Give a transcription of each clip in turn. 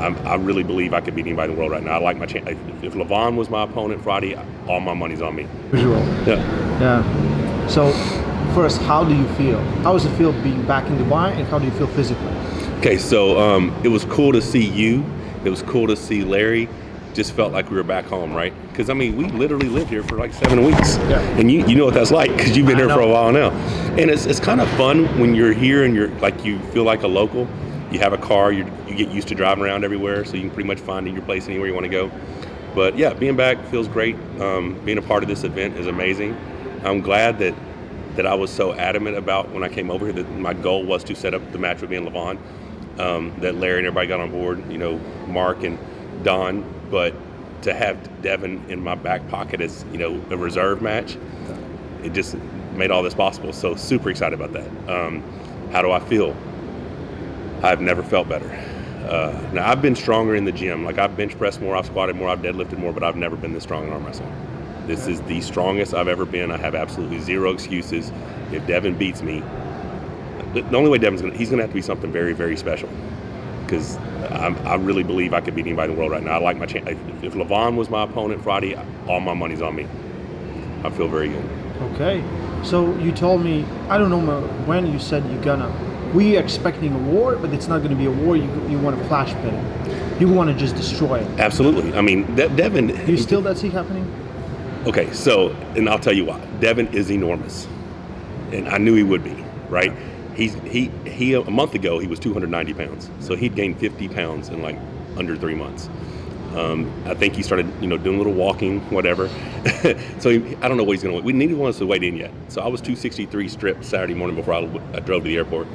I really believe I could beat anybody in the world right now. I like my chance. If Levon was my opponent Friday, all my money's on me. Visual. Yeah. Yeah. So, first, how do you feel? How does it feel being back in Dubai, and how do you feel physically? Okay, so it was cool to see you. It was cool to see Larry. Just felt like we were back home, right? Because I mean, we literally lived here for like 7 weeks, and you know what that's like because you've been here for a while now. And it's kind of fun when you're here and you're like you feel like a local. You have a car, you get used to driving around everywhere, so you can pretty much find your place anywhere you want to go. But yeah, being back feels great. Being a part of this event is amazing. I'm glad that I was so adamant about when I came over here that my goal was to set up the match with me and Levon. That Larry and everybody got on board, you know, Mark and Don, but to have Devon in my back pocket as, you know, a reserve match, it just made all this possible. So super excited about that. How do I feel? I've never felt better. Now I've been stronger in the gym. Like I've bench pressed more, I've squatted more, I've deadlifted more, but I've never been this strong in arm wrestling. This is the strongest I've ever been. I have absolutely zero excuses. If Devon beats me, the only way he's gonna have to be something very, very special. Because I really believe I could beat anybody in the world right now. I like my chance. If Levon was my opponent Friday, all my money's on me. I feel very good. Okay. So you told me, I don't know when you said we expecting a war, but it's not going to be a war. You want to flash pit it. You want to just destroy it. Absolutely. I mean, Devon. You still that see happening? Okay, so, and I'll tell you why. Devon is enormous. And I knew he would be, right? He a month ago, he was 290 pounds. So he'd gained 50 pounds in like under 3 months. I think he started, you know, doing a little walking, whatever. So I don't know what he's going to weigh. We neither one of us to weigh in yet. So I was 263 stripped Saturday morning before I drove to the airport.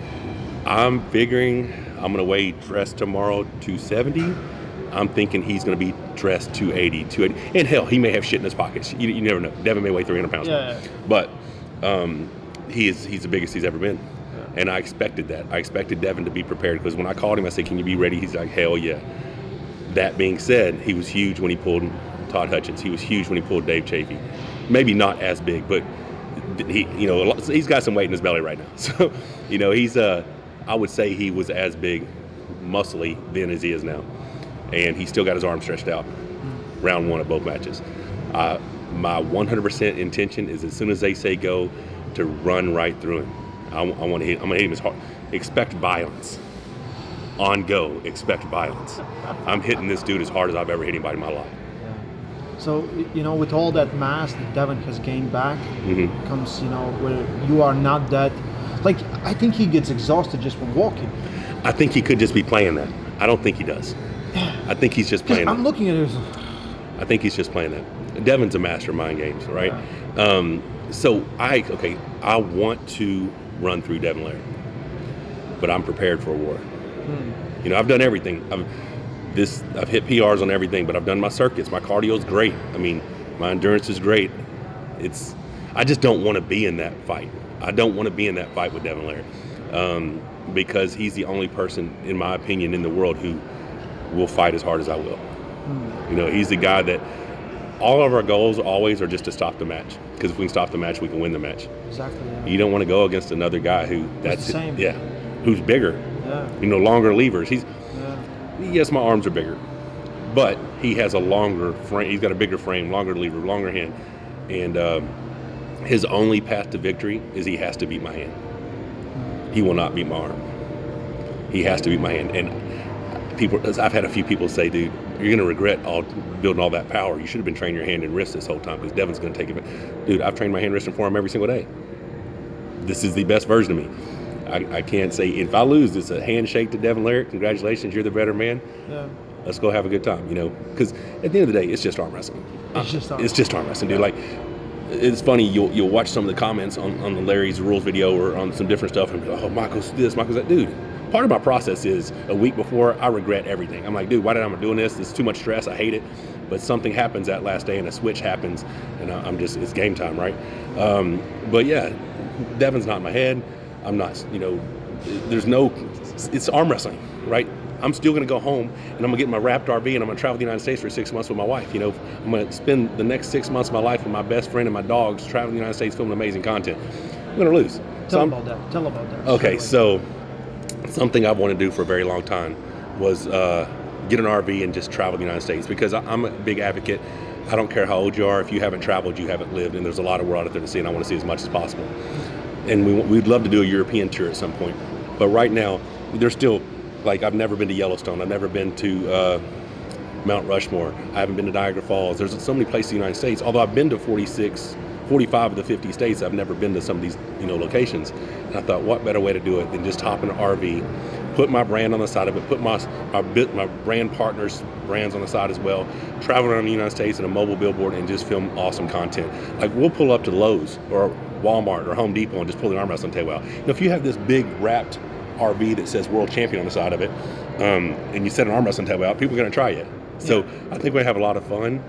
I'm figuring I'm going to weigh dressed tomorrow 270. I'm thinking he's going to be dressed 280. And hell, he may have shit in his pockets. You never know. Devon may weigh 300 pounds. Yeah. But he's the biggest he's ever been. And I expected that. I expected Devon to be prepared because when I called him, I said, "Can you be ready?" He's like, "Hell yeah." That being said, he was huge when he pulled Todd Hutchins. He was huge when he pulled Dave Chafee. Maybe not as big, but he's got some weight in his belly right now. So, you know, I would say he was as big, muscly then as he is now. And he still got his arm stretched out. Round one of both matches. My 100% intention is as soon as they say go, to run right through him. I'm gonna hit him as hard. Expect violence. On go, expect violence. I'm hitting this dude as hard as I've ever hit anybody in my life. Yeah. So, you know, with all that mass that Devon has gained back, comes, you know, where you are not that, like, I think he gets exhausted just from walking. I think he could just be playing that. I don't think he does. I think he's just playing that. I'm looking at it. I think he's just playing that. Devon's a master of mind games, right? Yeah. So I want to run through Devon Larratt, but I'm prepared for a war. You know, I've done everything. I've hit PRs on everything, but I've done my circuits. My cardio's great. I mean, my endurance is great. I just don't want to be in that fight. I don't want to be in that fight with Devon Larratt because he's the only person, in my opinion, in the world who will fight as hard as I will. You know, he's the guy that all of our goals always are just to stop the match. Because if we can stop the match, we can win the match. Exactly. Yeah. You don't want to go against another guy that's the same. Yeah, who's bigger. Yeah. You know, longer levers. Yes, my arms are bigger, but he has a longer frame. He's got a bigger frame, longer lever, longer hand, and his only path to victory is he has to beat my hand. He will not beat my arm. He has to beat my hand. And I've had a few people say, "Dude, you're gonna regret building all that power. You should have been training your hand and wrist this whole time because Devon's gonna take it." Dude, I've trained my hand, wrist, and forearm every single day. This is the best version of me. I can't say if I lose, it's a handshake to Devon Larratt. Congratulations, you're the better man. Yeah. Let's go have a good time, you know. Because at the end of the day, it's just arm wrestling. It's just arm wrestling, dude. Like, it's funny. You'll watch some of the comments on the Larry's rules video or on some different stuff, and be like, "Oh, Michael's this, Michael's that." Dude, part of my process is a week before I regret everything. I'm like, dude, why did I doing this? It's too much stress. I hate it. But something happens that last day, and a switch happens, and it's game time, right? But yeah, Devon's not in my head. I'm not, you know. It's arm wrestling, right? I'm still going to go home and I'm going to get in my wrapped RV and I'm going to travel the United States for 6 months with my wife. You know, I'm going to spend the next 6 months of my life with my best friend and my dogs, traveling the United States, filming amazing content. I'm going to lose. Tell about that. Okay, so something I've wanted to do for a very long time was get an RV and just travel the United States, because I'm a big advocate. I don't care how old you are. If you haven't traveled, you haven't lived, and there's a lot of world out there to see, and I want to see as much as possible. And we'd love to do a European tour at some point. But right now, there's still, like, I've never been to Yellowstone. I've never been to Mount Rushmore. I haven't been to Niagara Falls. There's so many places in the United States. Although I've been to 45 of the 50 states, I've never been to some of these, locations. And I thought, what better way to do it than just hop in an RV, put my brand on the side of it, put my brand partners' brands on the side as well, travel around the United States in a mobile billboard and just film awesome content. Like, we'll pull up to Lowe's or Walmart or Home Depot and just pull the arm wrestling table out. If you have this big wrapped RV that says World Champion on the side of it, and you set an arm wrestling table out, people are going to try it. So I think we have a lot of fun.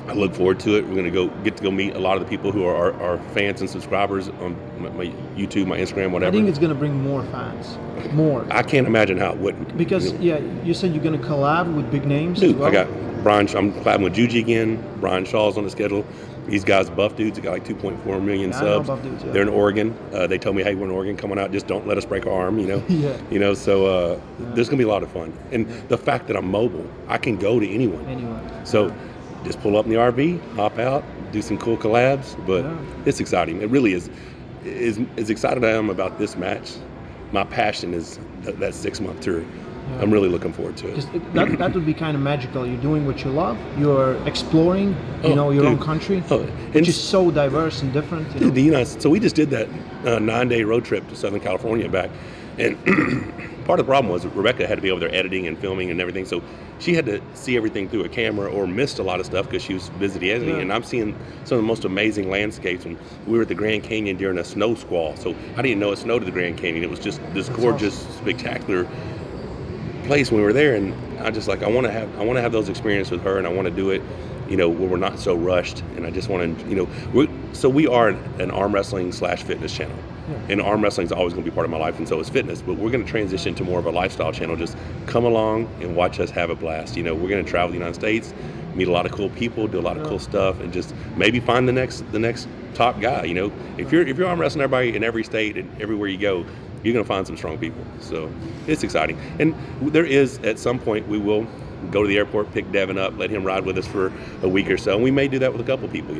I look forward to it. We're going to get to go meet a lot of the people who are our fans and subscribers on my YouTube, my Instagram, whatever. I think it's going to bring more fans. More. I can't imagine how it wouldn't. Because, you said you're going to collab with big names. Dude, as well? I got Brian. I'm collabing with Juji again. Brian Shaw's on the schedule. These guys, buff dudes, they got like 2.4 million subs. I know buff dudes, yeah. They're in Oregon. They told me, hey, we're in Oregon, coming out. Just don't let us break our arm, Yeah. So there's going to be a lot of fun. And the fact that I'm mobile, I can go to anyone. So just pull up in the RV, hop out, do some cool collabs. But it's exciting. It really is. As excited as I am about this match, my passion is that 6-month tour. Yeah. I'm really looking forward to it. That would be kind of magical. You're doing what you love. You're exploring, your own country, which is so diverse and different. The United. So we just did that 9-day road trip to Southern California and back, and part of the problem was Rebecca had to be over there editing and filming and everything. So she had to see everything through a camera or missed a lot of stuff because she was busy editing. Yeah. And I'm seeing some of the most amazing landscapes. And we were at the Grand Canyon during a snow squall. So I didn't know it snowed at the Grand Canyon. It was just this gorgeous, spectacular place when we were there, and I just I want to have those experiences with her, and I want to do it where we're not so rushed, and I just want to we are an arm wrestling / fitness channel. And arm wrestling is always going to be part of my life, and so is fitness, but we're going to transition to more of a lifestyle channel. Just come along and watch us have a blast. We're going to travel the United States, meet a lot of cool people, do a lot of cool stuff, and just maybe find the next top guy. If you're arm wrestling everybody in every state and everywhere you go, you're going to find some strong people. So it's exciting. And there is, at some point, we will go to the airport, pick Devon up, let him ride with us for a week or so. And we may do that with a couple people,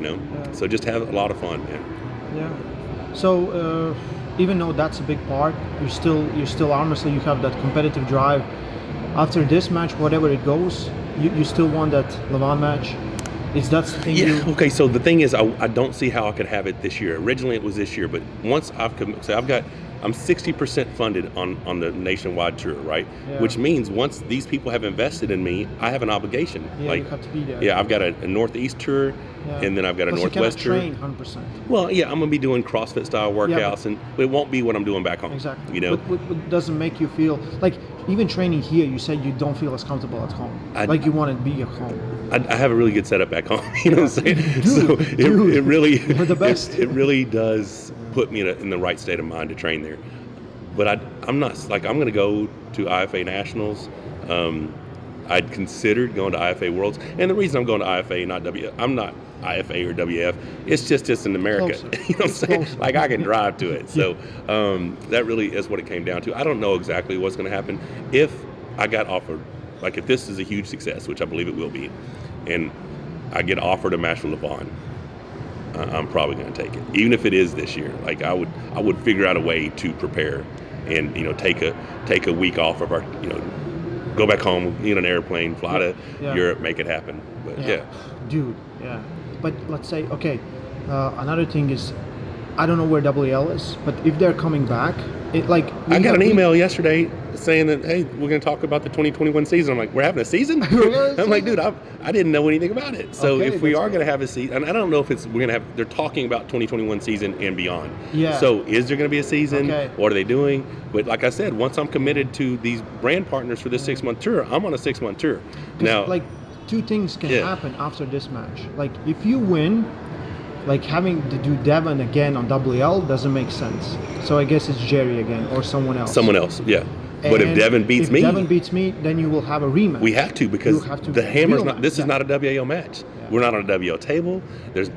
So just have a lot of fun, man. Yeah. So even though that's a big part, you're still arm wrestling, you have that competitive drive. After this match, whatever it goes, you still want that Levon match? Is that the thing? Yeah. Okay. So the thing is, I don't see how I could have it this year. Originally, it was this year, but once I'm 60% funded on the nationwide tour, right? Yeah. Which means once these people have invested in me, I have an obligation. Yeah, you have to be there. Yeah, I've got a Northeast tour, and then I've got a Northwest tour. You cannot train 100%. Well, yeah, I'm going to be doing CrossFit style workouts, and it won't be what I'm doing back home. Exactly. What doesn't make you feel like, even training here, you said you don't feel as comfortable at home. You want to be at home. I have a really good setup back home. You know what I'm saying? Dude, it really, you're the best. It really does put me in the right state of mind to train there. But I'm not I'm going to go to IFA Nationals. I'd considered going to IFA Worlds, and the reason I'm going to IFA, I'm not IFA or WF. It's just in America. You know what I'm saying? Closer. I can drive to it. So that really is what it came down to. I don't know exactly what's going to happen. If I got offered, if this is a huge success, which I believe it will be, and I get offered a match with Levon, I'm probably going to take it, even if it is this year. I would figure out a way to prepare, and take a week off of our, go back home, get an airplane, fly to Europe, make it happen. But dude, yeah. But let's say, okay, another thing is, I don't know where WL is, but if they're coming back, I got an email yesterday saying that, hey, we're going to talk about the 2021 season. I'm like, we're having a season? I'm like, dude, I didn't know anything about it. So if we are going to have a season, and I don't know if we're going to have, they're talking about 2021 season and beyond. Yeah. So is there going to be a season? Okay. What are they doing? But like I said, once I'm committed to these brand partners for this 6-month tour, I'm on a 6-month tour. Now, two things can happen after this match. If you win, having to do Devon again on WL doesn't make sense. So I guess it's Jerry again or someone else. Someone else, yeah. But if Devon beats me, then you will have a rematch. We have to, because the hammer's not. This is not a WAO match. Yeah. We're not on a WO table. There's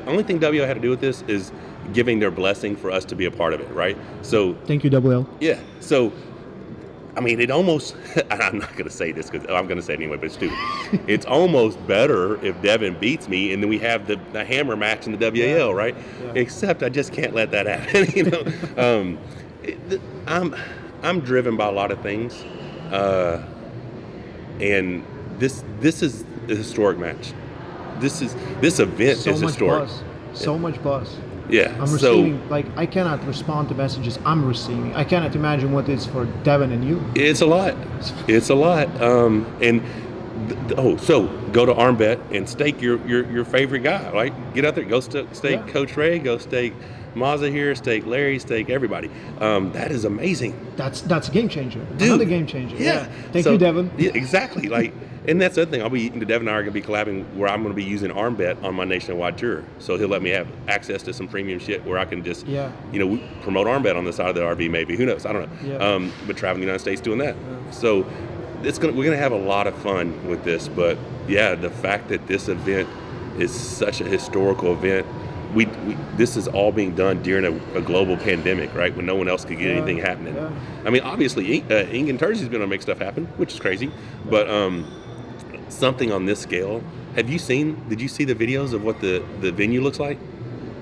only thing WO had to do with this is giving their blessing for us to be a part of it, right? So thank you, WL. Yeah. So I mean, it almost, I'm not going to say this because I'm going to say it anyway, but it's stupid. It's almost better if Devon beats me and then we have the hammer match in the WAL, right? Yeah. Except I just can't let that happen, you know. I'm driven by a lot of things. And this is a historic match. This event So is much historic. buzz. So much buzz. Yeah. I'm receiving, I cannot respond to messages I'm receiving. I cannot imagine what it's for Devon and you. It's a lot. It's a lot. So go to Armbet and stake your favorite guy, right? Get out there, go stake Coach Ray, go stake Mazza here, stake Larry, stake everybody. That is amazing. That's a game changer. Dude. Another game changer. Yeah. Thank you, Devon. Yeah, exactly. And that's the other thing. Devon and I are going to be collabing where I'm going to be using Armbet on my nationwide tour. So he'll let me have access to some premium shit where I can just, promote Armbet on the side of the RV maybe. Who knows? I don't know. Yeah. But traveling the United States doing that. Yeah. So we're going to have a lot of fun with this. But yeah, the fact that this event is such a historical event, this is all being done during a global pandemic, right? When no one else could get anything happening. Yeah. I mean, obviously, Ing and Terzi's been able to make stuff happen, which is crazy. But something on this scale. Did you see the videos of what the venue looks like?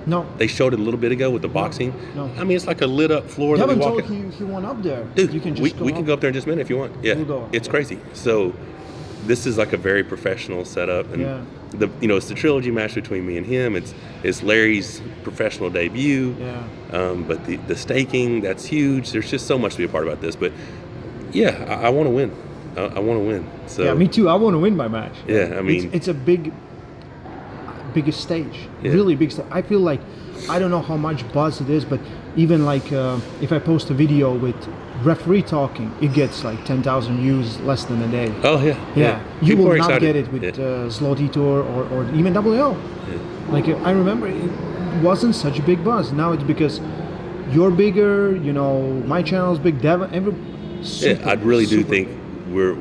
No. They showed it a little bit ago with the boxing. No. I mean, it's like a lit up floor. Devon told he went up there. Dude, you can we can go up there in just a minute if you want. Yeah, we'll go. It's crazy. So this is like a very professional setup, and it's the trilogy match between me and him. It's Larry's professional debut. Yeah. But the staking, that's huge. There's just so much to be a part about this. But yeah, I want to win. I want to win. So yeah, me too. I want to win my match. Yeah, I mean, it's a biggest stage, yeah. Really big stage. I feel like I don't know how much buzz it is, but even like if I post a video with referee talking, it gets like 10,000 views less than a day. Oh yeah. Yeah. You will not get it with Zloty Tour or even WL. Yeah. Like I remember, it wasn't such a big buzz. Now it's because you're bigger. My channel's big. Devon, I really do think we're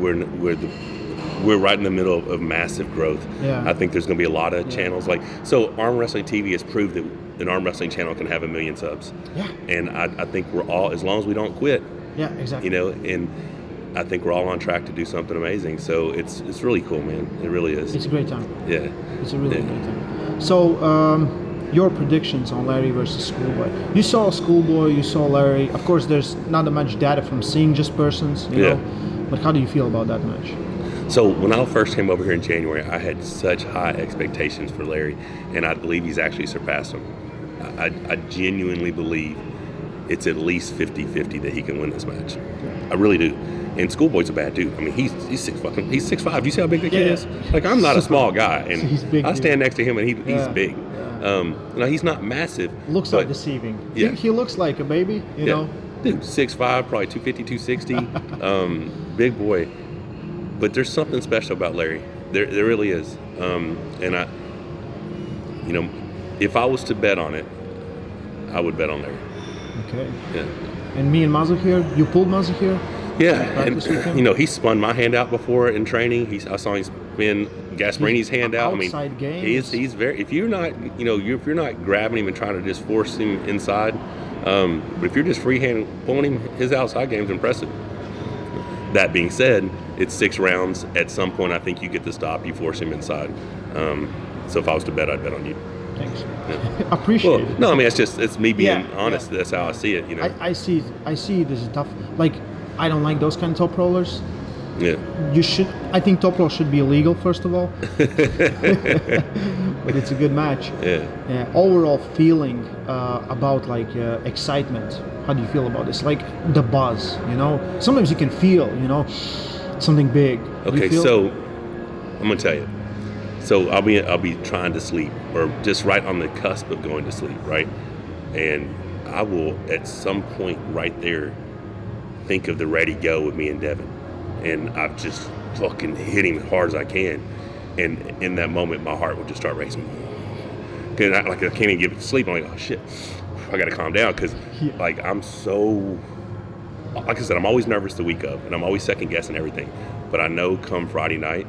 right in the middle of massive growth. Yeah. I think there's going to be a lot of channels so Arm Wrestling TV has proved that an arm wrestling channel can have 1 million subs. Yeah. And I think we're all, as long as we don't quit. Yeah, exactly. And I think we're all on track to do something amazing. So it's really cool, man. It really is. It's a great time. Yeah. It's a really great time. So your predictions on Larry versus Schoolboy. You saw Schoolboy, you saw Larry. Of course, there's not that much data from seeing just persons, you know. But how do you feel about that match? So when I first came over here in January, I had such high expectations for Larry, and I believe he's actually surpassed them. I genuinely believe it's at least 50-50 that he can win this match. I really do. And Schoolboy's a bad dude. I mean, he's 6'5". Do you see how big that kid is? Like, I'm not a small guy, and he's big, I stand next to him, and he's big. Yeah. He's not massive. Looks like deceiving. Yeah. He looks like a baby, you know. Dude, 6'5", probably 250, 260. Big boy. But there's something special about Larry. There really is. And I, if I was to bet on it, I would bet on Larry. Okay. Yeah. And me and Mazza here, you pulled Mazza here? Yeah, and he spun my hand out before in training. I saw him spin Gasparini's hand out. I mean, he's very. If you're not, if you're not grabbing him and trying to just force him inside, but if you're just freehand pulling him, his outside game's impressive. That being said, it's 6 rounds. At some point, I think you get the stop. You force him inside. So if I was to bet, I'd bet on you. Thanks. Yeah. Appreciate it. No, I mean it's me being honest. Yeah. That's how I see it. I see it as a tough. Like, I don't like those kind of top rollers. Yeah. I think top roll should be illegal, first of all. But it's a good match. Yeah. Overall feeling about excitement. How do you feel about this? Like the buzz, Sometimes you can feel, something big. Okay, so I'm gonna tell you. So I'll be trying to sleep, or just right on the cusp of going to sleep, right? And I will at some point right there think of the ready go with me and Devon, and I've just fucking hit him as hard as I can, and in that moment my heart will just start racing. Cause I can't even get sleep. I'm like, oh shit, I gotta calm down, because I'm so, like I said, I'm always nervous the week of, and I'm always second guessing everything. But I know come Friday night,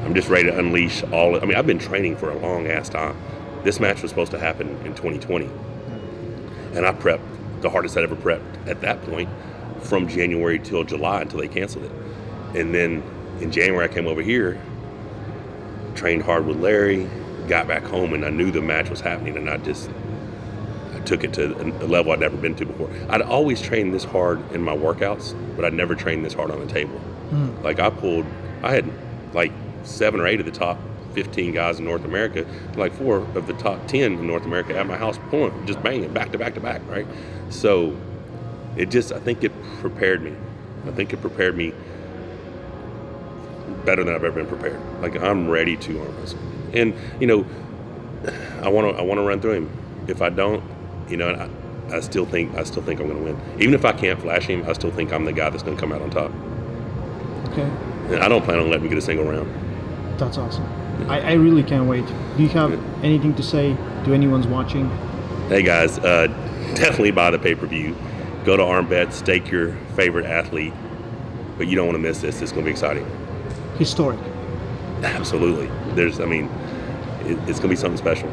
I'm just ready to unleash all. I mean, I've been training for a long ass time. This match was supposed to happen in 2020, and I prepped the hardest I'd ever prepped at that point. from January till July until they canceled it. And then in January I came over here, trained hard with Larry, got back home, and I knew the match was happening, and I took it to a level I'd never been to before. I'd always trained this hard in my workouts, but I'd never trained this hard on the table. Like I had like 7 or 8 of the top 15 guys in North America, like 4 of the top 10 in North America at my house pulling, just banging back to back to back, right? So I think it prepared me. I think it prepared me better than I've ever been prepared. Like I'm ready to arm wrestle. And, I want to run through him. If I don't, I still think I'm going to win. Even if I can't flash him, I still think I'm the guy that's going to come out on top. Okay. And I don't plan on letting him get a single round. That's awesome. I really can't wait. Do you have anything to say to anyone's watching? Hey guys, definitely buy the pay-per-view. Go to ArmBet, stake your favorite athlete. But you don't want to miss this. It's going to be exciting. Historic. Absolutely. It's going to be something special.